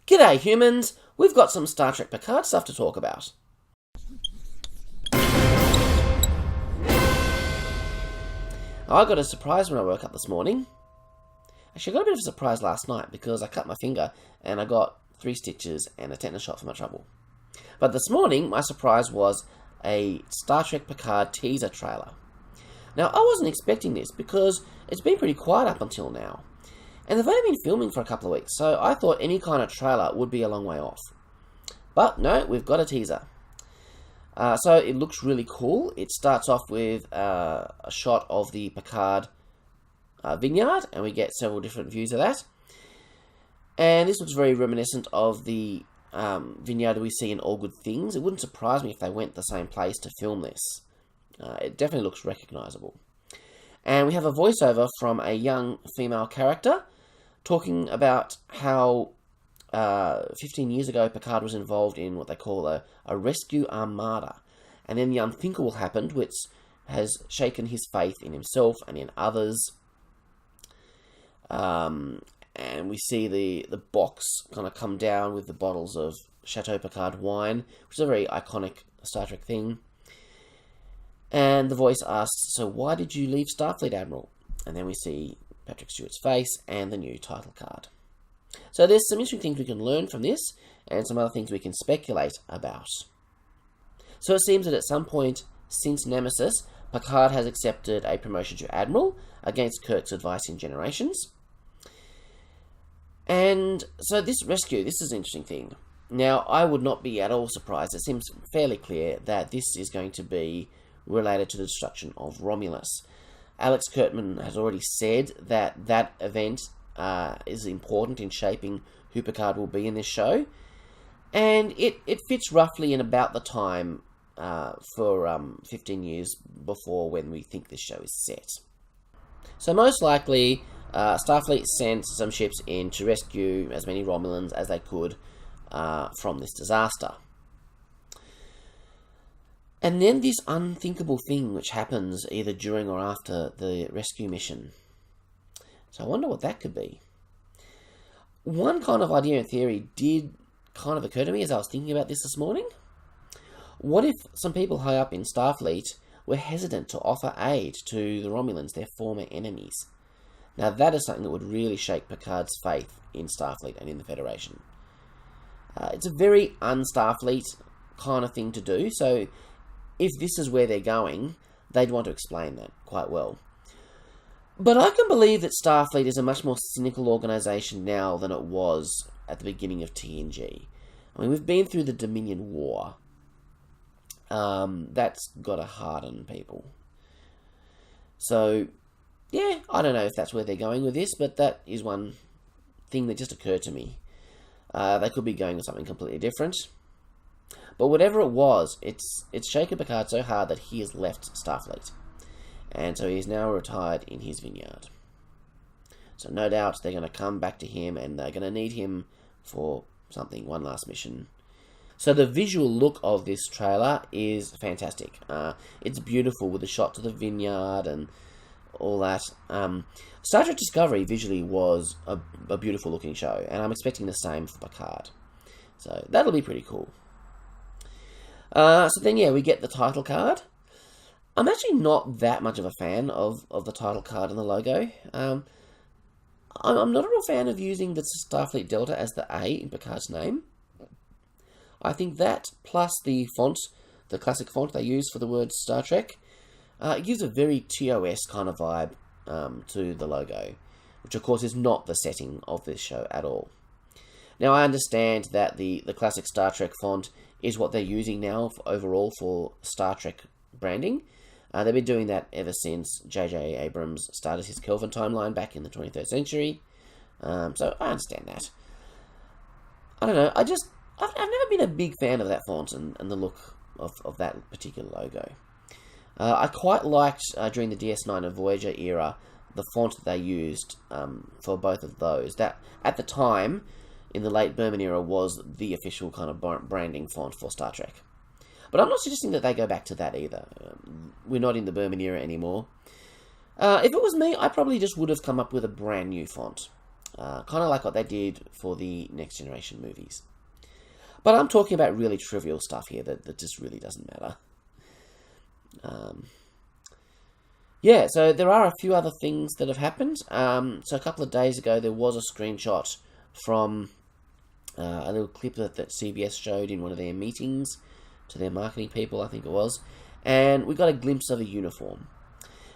G'day humans, we've got some Star Trek Picard stuff to talk about. I got a surprise when I woke up this morning. Actually, I got a bit of a surprise last night because I cut my finger and I got 3 stitches and a tetanus shot for my trouble. But this morning, my surprise was a Star Trek Picard teaser trailer. Now, I wasn't expecting this because it's been pretty quiet up until now. And they've only been filming for a couple of weeks, so I thought any kind of trailer would be a long way off. But no, we've got a teaser. So it looks really cool. It starts off with a shot of the Picard vineyard, and we get several different views of that. And this looks very reminiscent of the vineyard we see in All Good Things. It wouldn't surprise me if they went the same place to film this. It definitely looks recognisable. And we have a voiceover from a young female character talking about how 15 years ago Picard was involved in what they call a rescue armada. And then the unthinkable happened, which has shaken his faith in himself and in others. And we see the box kind of come down with the bottles of Chateau Picard wine, which is a very iconic Star Trek thing. And the voice asks, "So why did you leave Starfleet, Admiral?" And then we see Patrick Stewart's face and the new title card. So there's some interesting things we can learn from this, and some other things we can speculate about. So it seems that at some point since Nemesis, Picard has accepted a promotion to Admiral against Kirk's advice in Generations. And so this rescue, this is an interesting thing. Now, I would not be at all surprised. It seems fairly clear that this is going to be related to the destruction of Romulus. Alex Kurtzman has already said that that event is important in shaping who Picard will be in this show, and it fits roughly in about the time for 15 years before when we think this show is set. So most likely, Starfleet sent some ships in to rescue as many Romulans as they could from this disaster. And then this unthinkable thing which happens either during or after the rescue mission. So I wonder what that could be. One kind of idea and theory did kind of occur to me as I was thinking about this morning. What if some people high up in Starfleet were hesitant to offer aid to the Romulans, their former enemies? Now that is something that would really shake Picard's faith in Starfleet and in the Federation. It's a very un-Starfleet kind of thing to do, so if this is where they're going, they'd want to explain that quite well. But I can believe that Starfleet is a much more cynical organisation now than it was at the beginning of TNG. I mean, we've been through the Dominion War. That's got to harden people. So, yeah, I don't know if that's where they're going with this, but that is one thing that just occurred to me. They could be going with something completely different. But whatever it was, it's shaken Picard so hard that he has left Starfleet. And so he is now retired in his vineyard. So no doubt they're going to come back to him and they're going to need him for something, one last mission. So the visual look of this trailer is fantastic. It's beautiful with the shots of the vineyard and all that. Star Trek Discovery visually was a beautiful looking show, and I'm expecting the same for Picard. So that'll be pretty cool. So then, yeah, we get the title card. I'm actually not that much of a fan of the title card and the logo. I'm not a real fan of using the Starfleet Delta as the A in Picard's name. I think that, plus the font, the classic font they use for the word Star Trek, it gives a very TOS kind of vibe to the logo, which of course is not the setting of this show at all. Now, I understand that the classic Star Trek font is what they're using now overall for Star Trek branding. They've been doing that ever since J.J. Abrams started his Kelvin timeline back in the 23rd century. So I understand that. I don't know, I've never been a big fan of that font and the look of that particular logo. I quite liked, during the DS9 and Voyager era, the font that they used for both of those. That, at the time, in the late Berman era, was the official kind of branding font for Star Trek. But I'm not suggesting that they go back to that either. We're not in the Berman era anymore. If it was me, I probably just would have come up with a brand new font. kind of like what they did for the Next Generation movies. But I'm talking about really trivial stuff here that just really doesn't matter. Yeah, so there are a few other things that have happened. So a couple of days ago, there was a screenshot from a little clip that CBS showed in one of their meetings to their marketing people, I think it was. And we got a glimpse of a uniform.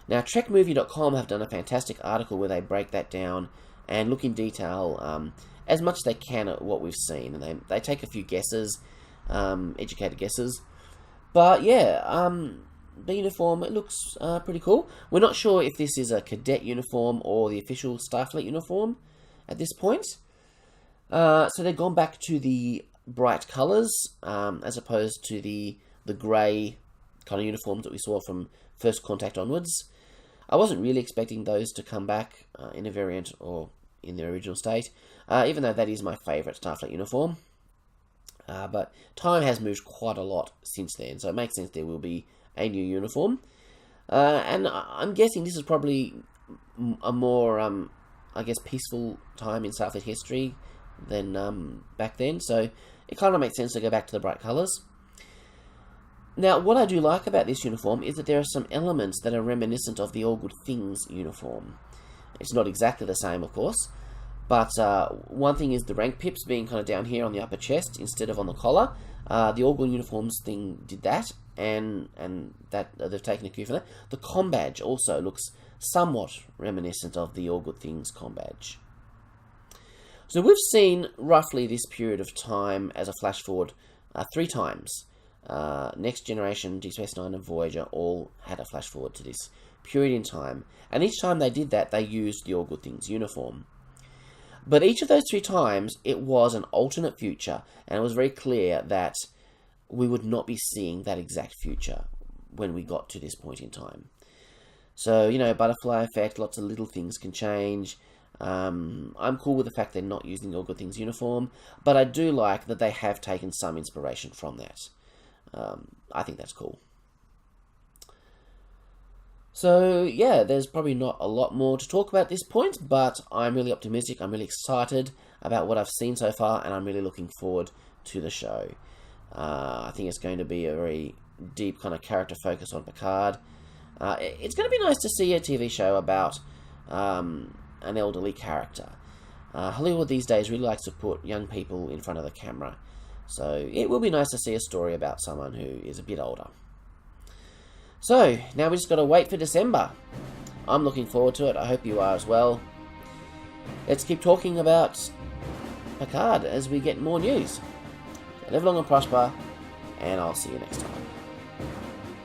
Now, TrekMovie.com have done a fantastic article where they break that down and look in detail as much as they can at what we've seen. And they take a few guesses, educated guesses. But yeah, the uniform, it looks pretty cool. We're not sure if this is a cadet uniform or the official Starfleet uniform at this point. So they've gone back to the bright colours as opposed to the grey kind of uniforms that we saw from First Contact onwards. I wasn't really expecting those to come back in a variant or in their original state, even though that is my favourite Starfleet uniform. But time has moved quite a lot since then, so it makes sense there will be a new uniform. And I'm guessing this is probably a more, I guess, peaceful time in Starfleet history than back then, so it kind of makes sense to go back to the bright colours. Now, what I do like about this uniform is that there are some elements that are reminiscent of the All Good Things uniform. It's not exactly the same, of course, but one thing is the rank pips being kind of down here on the upper chest instead of on the collar. The All Good Uniforms thing did that, and that they've taken a cue from that. The comm badge also looks somewhat reminiscent of the All Good Things comm badge. So we've seen roughly this period of time as a flash forward 3 times. Next Generation, Deep Space Nine, and Voyager all had a flash forward to this period in time, and each time they did that, they used the All Good Things uniform. But each of those 3 times, it was an alternate future, and it was very clear that we would not be seeing that exact future when we got to this point in time. So, you know, butterfly effect, lots of little things can change. I'm cool with the fact they're not using the All Good Things uniform, but I do like that they have taken some inspiration from that. I think that's cool. So, yeah, there's probably not a lot more to talk about at this point, but I'm really optimistic, I'm really excited about what I've seen so far, and I'm really looking forward to the show. I think it's going to be a very deep kind of character focus on Picard. It's going to be nice to see a TV show about an elderly character. Hollywood these days really likes to put young people in front of the camera, so it will be nice to see a story about someone who is a bit older. So, now we just got to wait for December. I'm looking forward to it. I hope you are as well. Let's keep talking about Picard as we get more news. Live long and prosper, and I'll see you next time.